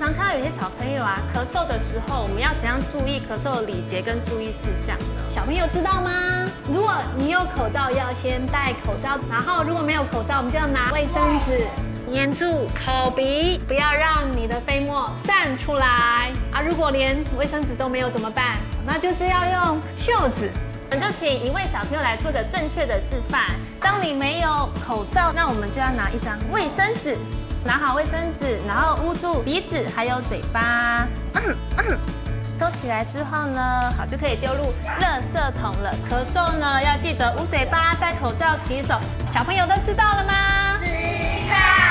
常看到有些小朋友啊，咳嗽的时候，我们要怎样注意咳嗽的礼节跟注意事项呢？小朋友知道吗？如果你有口罩，要先戴口罩，然后如果没有口罩，我们就要拿卫生纸粘住口鼻，不要让你的飞沫散出来啊。如果连卫生纸都没有怎么办？那就是要用袖子。我们就请一位小朋友来做个正确的示范。当你没有口罩，那我们就要拿一张卫生纸，拿好卫生纸，然后捂住鼻子还有嘴巴，收起来之后呢，好就可以丢入垃圾桶了。咳嗽呢要记得捂嘴巴、戴口罩、洗手。小朋友都知道了吗？知道。